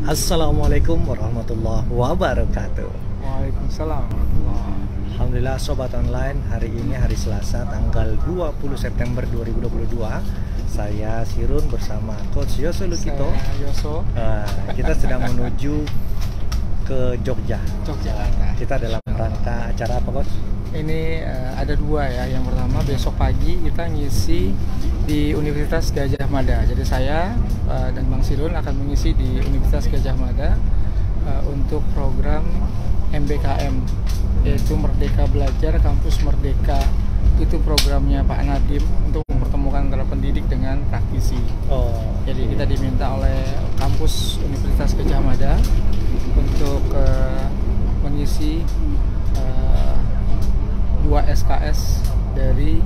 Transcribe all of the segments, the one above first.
Assalamualaikum warahmatullahi wabarakatuh. Waalaikumsalam warahmatullahi. Alhamdulillah Sobat Online, hari ini hari Selasa tanggal 20 September 2022. Saya Sirun bersama Coach Yoso Lukito. Saya Yoso. Kita sedang menuju ke Jogja. Kita dalam rangka acara apa, Coach? Ini ada dua ya. Yang pertama besok pagi kita ngisi di Universitas Gadjah Mada. Jadi saya dan Bang Sirun akan mengisi di Universitas Gadjah Mada untuk program MBKM, yaitu Merdeka Belajar Kampus Merdeka. Itu programnya Pak Nadiem untuk mempertemukan antara pendidik dengan praktisi. Jadi kita diminta oleh kampus Universitas Gadjah Mada untuk mengisi 2 SKS dari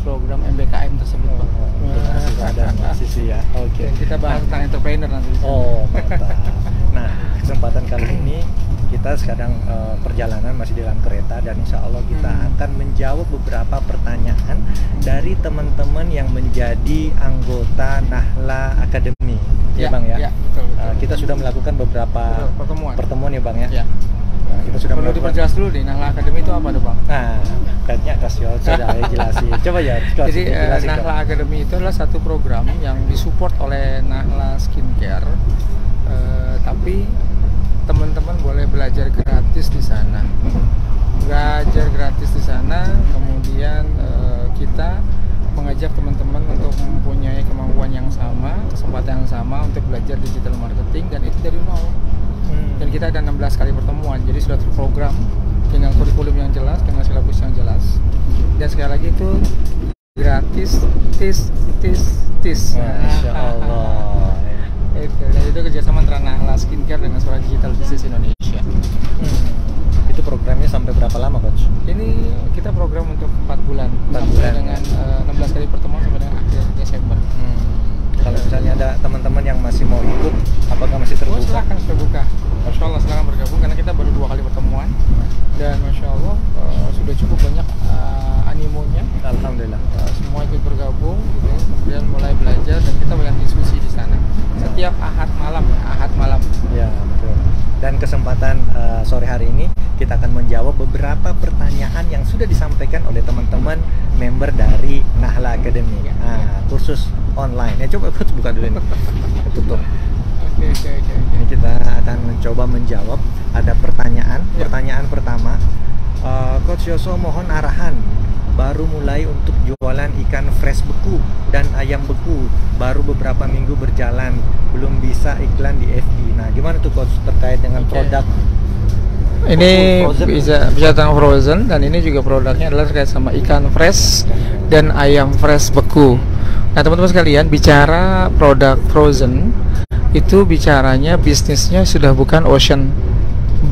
program MBKM tersebut, Pak. Ada sisi ya. Oke. Kita bahas tentang entrepreneur nanti. Mantap. Nah, kesempatan kali ini kita sekarang perjalanan masih dalam kereta dan insya Allah kita akan menjawab beberapa pertanyaan dari teman-teman yang menjadi anggota Nahla Academy. Ya, Bang ya. Ya, betul. Kita sudah melakukan beberapa pertemuan ya, Bang ya. Ya. Kita sudah perlu diperjelas dulu nih, Nahla Academy itu apa tuh, Bang? Nah, kayaknya kasih sudah jelasin. Coba ya. Jadi Nahla Academy itu adalah satu program yang disupport oleh Nahla Skincare, tapi teman-teman boleh belajar gratis di sana. Kemudian kita mengajak teman-teman untuk mempunyai kemampuan yang sama, kesempatan yang sama untuk belajar digital marketing, dan itu dari nol. Dan kita ada 16 kali pertemuan, jadi sudah terprogram dengan kurikulum yang jelas, dengan silabus yang jelas. Dan sekali lagi itu gratis, Masya Allah. Itu kerjasama antara Nahla Skincare dengan Suara Digital Business Indonesia. Itu programnya sampai berapa lama, Coach? Ini kita program untuk 4 bulan, dengan 16 kali pertemuan sampai dengan akhir Desember. Kalau misalnya ada teman-teman yang masih mau ikut, apakah masih terbuka? Silakan terbuka. Masya Allah, silakan bergabung karena kita baru 2 kali pertemuan dan Masya Allah sudah cukup banyak animonya. Alhamdulillah. Semua ikut bergabung, gitu ya. Kemudian mulai belajar dan kita banyak diskusi di sana. Setiap Ahad malam. Ya, betul. Dan kesempatan sore hari ini kita akan menjawab beberapa pertanyaan yang sudah disampaikan oleh teman-teman member dari Nahla Academy. Kursus online. Ya, coba Coach buka dulu ini. Tutup. Oke. Ini kita akan mencoba menjawab. Ada pertanyaan. Pertanyaan pertama, Coach Yoso mohon arahan. Baru mulai untuk jualan ikan fresh beku dan ayam beku. Baru beberapa minggu berjalan, belum bisa iklan di FB. Nah, gimana tuh Coach terkait dengan produk? Ini bisa tentang frozen, dan ini juga produknya adalah terkait sama ikan fresh dan ayam fresh beku. Nah, teman-teman sekalian, bicara produk frozen itu bicaranya bisnisnya sudah bukan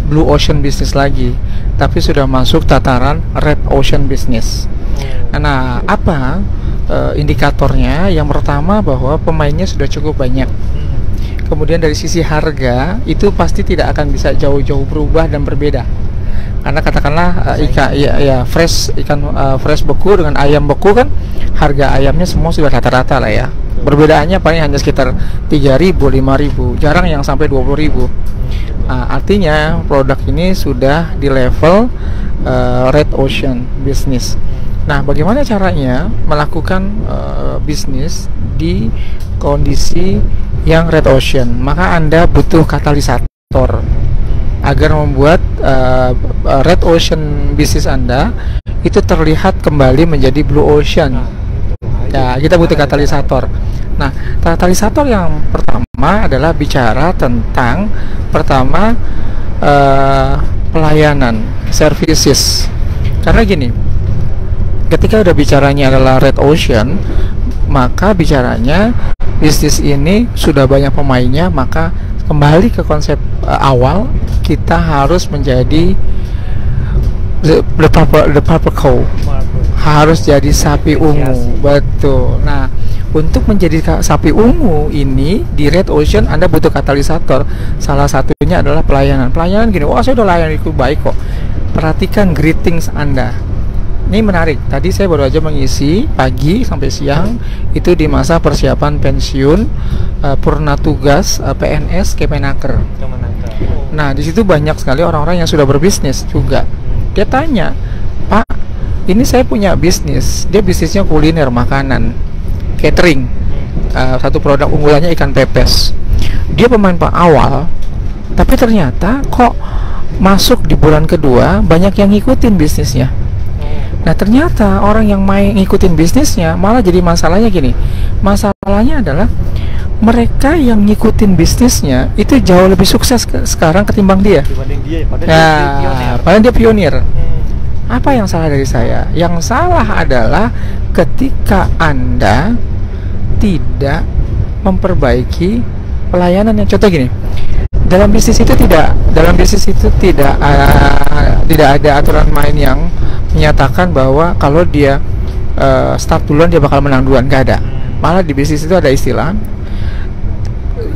blue ocean business lagi, tapi sudah masuk tataran red ocean business. Nah, apa indikatornya? Yang pertama bahwa pemainnya sudah cukup banyak. Kemudian dari sisi harga itu pasti tidak akan bisa jauh-jauh berubah dan berbeda. Karena katakanlah ikan fresh beku dengan ayam beku kan harga ayamnya semua sudah rata-rata lah ya. Perbedaannya paling hanya sekitar 3.000, 5.000, jarang yang sampai 20.000. Artinya produk ini sudah di level red ocean business. Nah, bagaimana caranya melakukan bisnis di kondisi yang red ocean? Maka Anda butuh katalisator agar membuat red ocean bisnis Anda itu terlihat kembali menjadi blue ocean. Ya, kita butuh katalisator. Nah, katalisator yang pertama adalah bicara tentang pelayanan, services. Karena gini, ketika udah bicaranya adalah red ocean, maka bicaranya bisnis ini sudah banyak pemainnya, maka kembali ke konsep awal, kita harus menjadi the purple cow, harus jadi sapi ungu. Betul. Nah, untuk menjadi sapi ungu ini di red ocean Anda butuh katalisator. Salah satunya adalah pelayanan. Pelayanan gini, saya udah layani baik kok. Perhatikan greetings Anda. Ini menarik. Tadi saya baru aja mengisi pagi sampai siang itu di masa persiapan pensiun purna tugas PNS Kemenaker. Nah, di situ banyak sekali orang-orang yang sudah berbisnis juga. Dia tanya, "Pak, ini saya punya bisnis. Dia bisnisnya kuliner, makanan, catering. Satu produk unggulannya ikan pepes. Dia pemain awal, tapi ternyata kok masuk di bulan kedua banyak yang ngikutin bisnisnya. Nah, ternyata orang yang main ngikutin bisnisnya malah jadi masalahnya gini. Masalahnya adalah mereka yang ngikutin bisnisnya itu jauh lebih sukses sekarang ketimbang dia. Dibanding dia, padahal dia pionir. Apa yang salah dari saya? Yang salah adalah ketika Anda tidak memperbaiki pelayanannya. Contoh gini, dalam bisnis itu tidak ada aturan main yang menyatakan bahwa kalau dia start duluan dia bakal menang duluan. Gak ada. Malah di bisnis itu ada istilah,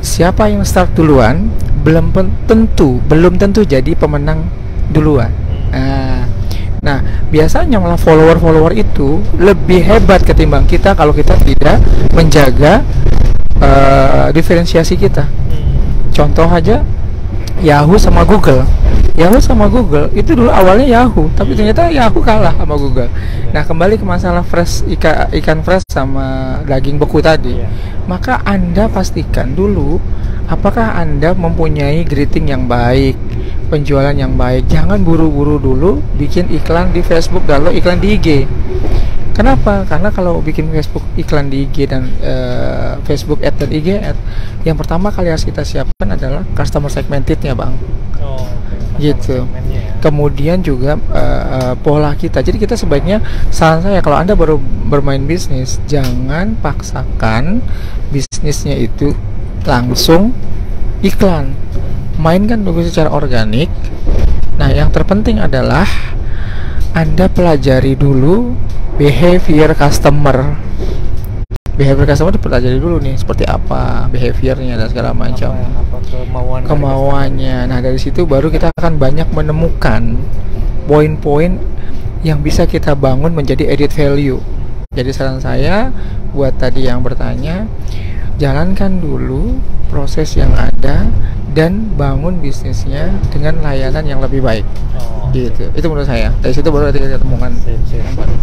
siapa yang start duluan belum tentu jadi pemenang duluan. Nah, biasanya malah follower itu lebih hebat ketimbang kita kalau kita tidak menjaga diferensiasi kita. Contoh aja Yahoo sama Google itu dulu awalnya Yahoo, tapi ternyata Yahoo kalah sama Google. Nah, kembali ke masalah ikan fresh sama daging beku tadi. Maka Anda pastikan dulu apakah Anda mempunyai greeting yang baik, penjualan yang baik. Jangan buru-buru dulu bikin iklan di Facebook dan iklan di IG. Kenapa? Karena kalau bikin Facebook iklan di IG dan Facebook ad dan IG ad, yang pertama kali harus kita siapkan adalah customer segmentednya, Bang. Gitu. Kemudian juga pola kita. Jadi kita sebaiknya, saran saya kalau Anda baru bermain bisnis, jangan paksakan bisnisnya itu langsung iklan. Mainkan dulu secara organik. Nah, yang terpenting adalah Anda pelajari dulu behavior customer dipelajari dulu nih, seperti apa behaviornya dan segala macam, kemauannya. Nah, dari situ baru kita akan banyak menemukan poin-poin yang bisa kita bangun menjadi added value. Jadi saran saya buat tadi yang bertanya, jalankan dulu proses yang ada dan bangun bisnisnya dengan layanan yang lebih baik. Gitu. Itu menurut saya. Dari situ baru kita ketemukan.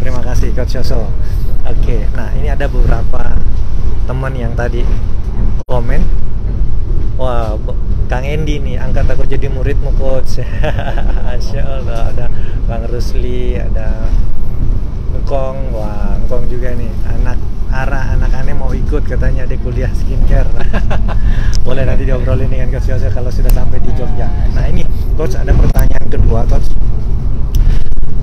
Terima kasih Coach Yoso. Oke, nah ini ada beberapa teman yang tadi komen, wah Kang Endi nih angkat aku jadi muridmu Coach. Masya Allah, ada Bang Rusli, ada Ngkong, wah Ngkong juga nih, anak aneh mau ikut katanya ada kuliah skincare. Boleh nanti diobrolin dengan Coach Yoso kalau sudah sampai di Jogja. Nah ini Coach, ada pertanyaan kedua Coach.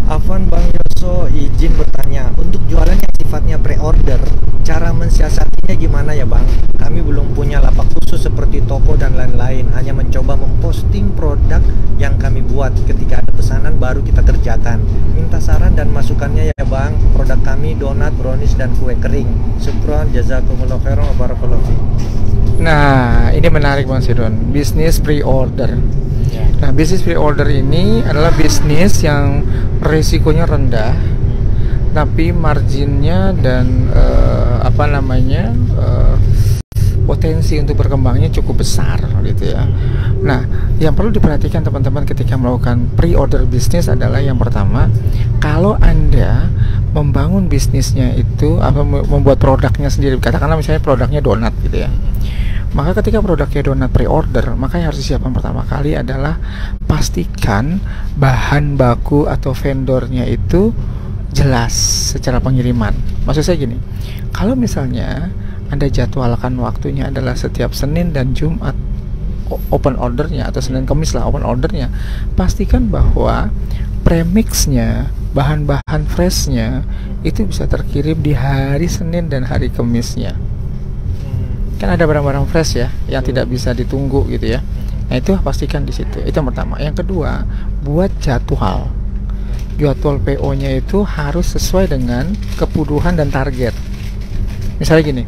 Afwan, Bang Yoso izin bertanya, untuk jualan yang sifatnya pre-order, cara mensiasatinya gimana ya Bang? Kami belum punya lapak khusus seperti toko dan lain-lain, hanya mencoba memposting produk yang kami buat. Ketika ada pesanan baru kita kerjakan. Minta saran dan masukannya ya Bang. Produk kami donat, brownies, dan kue kering. Syukron, jazakumullah khairan wa barakallahu fiik. Nah, ini menarik Bang Sidon, bisnis pre-order. Nah, bisnis pre-order ini adalah bisnis yang risikonya rendah, tapi marginnya dan potensi untuk berkembangnya cukup besar gitu ya. Nah, yang perlu diperhatikan teman-teman ketika melakukan pre-order bisnis adalah yang pertama, kalau Anda membangun bisnisnya itu membuat produknya sendiri, katakanlah misalnya produknya donat gitu ya. Maka ketika produknya donat pre-order, maka yang harus disiapkan pertama kali adalah pastikan bahan baku atau vendornya itu jelas secara pengiriman. Maksud saya gini, kalau misalnya Anda jadwalkan waktunya adalah setiap Senin dan Jumat open ordernya, atau Senin Kamis lah open ordernya, pastikan bahwa premixnya, bahan-bahan freshnya itu bisa terkirim di hari Senin dan hari Kamisnya. Kan ada barang-barang fresh ya yang tidak bisa ditunggu gitu ya. Nah, itu pastikan di situ. Itu yang pertama. Yang kedua, buat jadwal PO-nya itu harus sesuai dengan kebutuhan dan target. Misalnya gini,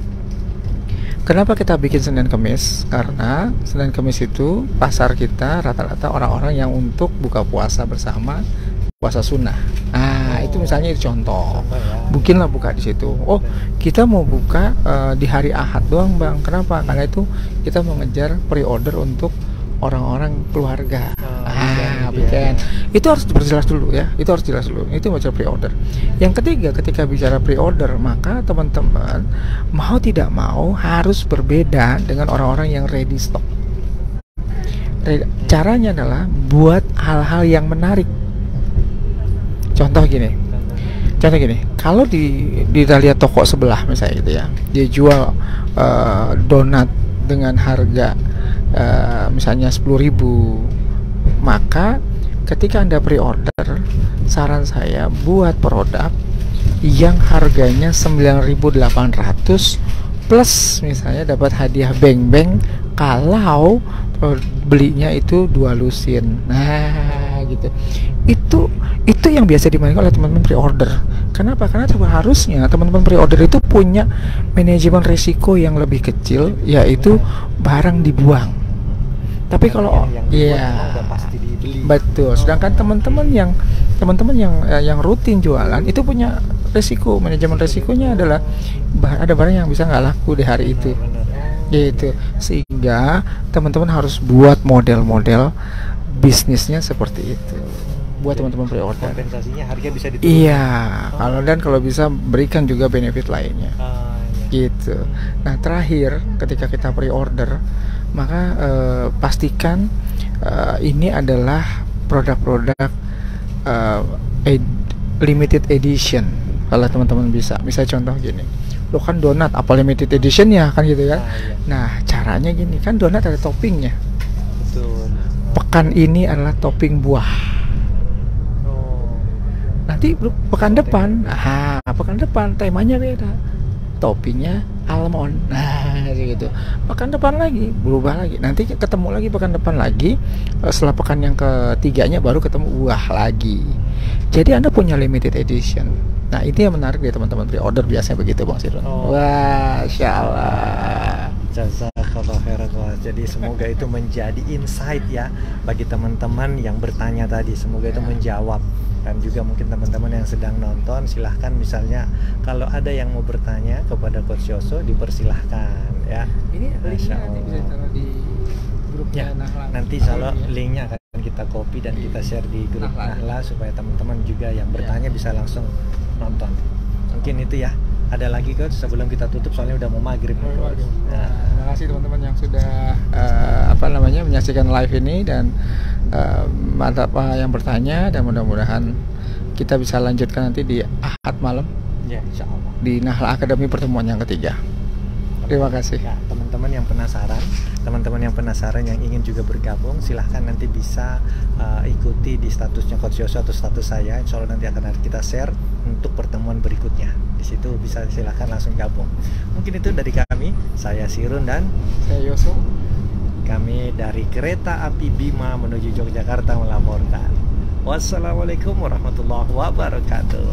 kenapa kita bikin Senin Kamis? Karena Senin Kamis itu pasar kita rata-rata orang-orang yang untuk buka puasa bersama, puasa sunnah. Nah, itu misalnya itu contoh. Contoh ya. Mungkinlah buka di situ. Oh, kita mau buka di hari Ahad doang, Bang. Kenapa? Karena itu kita mengejar pre-order untuk orang-orang keluarga. Weekend. Itu harus diperjelas dulu ya. Itu harus jelas dulu. Itu bicara pre-order. Yang ketiga, ketika bicara pre-order, maka teman-teman mau tidak mau harus berbeda dengan orang-orang yang ready stock. Caranya adalah buat hal-hal yang menarik. Contoh gini, kalau kita lihat toko sebelah misalnya gitu ya, dia jual donat dengan harga misalnya 10.000, maka ketika Anda pre-order, saran saya buat produk yang harganya 9.800 plus misalnya dapat hadiah beng-beng kalau belinya itu 2 lusin. Nah, gitu. Itu yang biasa dimainkan oleh teman-teman pre-order. Kenapa? Karena harusnya teman-teman pre-order itu punya manajemen risiko yang lebih kecil, yaitu barang dibuang. Tapi kalau udah pasti dibeli. Betul. Sedangkan teman-teman yang rutin jualan itu punya risiko. Manajemen risikonya adalah ada barang yang bisa nggak laku di hari itu. Gitu. Sehingga teman-teman harus buat model-model bisnisnya seperti itu. Buat teman-teman pre-order. Kompensasinya harga bisa diturunkan. Iya, kalau bisa berikan juga benefit lainnya. Gitu. Nah, terakhir ketika kita pre-order, maka pastikan ini adalah produk-produk limited edition. Kalau teman-teman bisa contoh gini, lo kan donat apa limited edition ya kan gitu kan. Nah, caranya gini, kan donat ada toppingnya. Betul. Pekan ini adalah topping buah. Nanti pekan depan temanya beda, toppingnya almond. Nah, gitu. Pekan depan lagi berubah lagi. Nanti ketemu lagi pekan depan lagi. Setelah pekan yang ketiganya baru ketemu buah lagi. Jadi Anda punya limited edition. Nah, itu yang menarik dari teman-teman pre-order biasanya begitu, Bang Sirun. Wah, insyaallah. Jazakallah khairan. Jadi semoga itu menjadi insight ya bagi teman-teman yang bertanya tadi. Semoga itu menjawab. Dan juga mungkin teman-teman yang sedang nonton, silahkan misalnya kalau ada yang mau bertanya kepada Coach Yoso, dipersilahkan ya. Ini linknya nanti bisa ditaruh di grupnya Nahla. Nanti kalau linknya akan kita copy dan kita share di grup Nahla supaya teman-teman juga yang bertanya bisa langsung nonton. Mungkin itu ya. Ada lagi Coach sebelum kita tutup soalnya udah mau maghrib. Nah, terima kasih teman-teman yang sudah menyaksikan live ini dan yang bertanya, dan mudah-mudahan kita bisa lanjutkan nanti di Ahad malam. Ya, insyaallah. Di Nahla Academy pertemuan yang ketiga. Terima kasih. Ya, teman-teman yang penasaran yang ingin juga bergabung, silahkan nanti bisa ikuti di statusnya Coach Yoso atau status saya. Insya Allah nanti akan kita share untuk pertemuan berikutnya. Di situ bisa silahkan langsung gabung. Mungkin itu dari kami. Saya Sirun dan saya Yoso. Kami dari Kereta Api Bima menuju Yogyakarta melaporkan. Wassalamualaikum warahmatullahi wabarakatuh.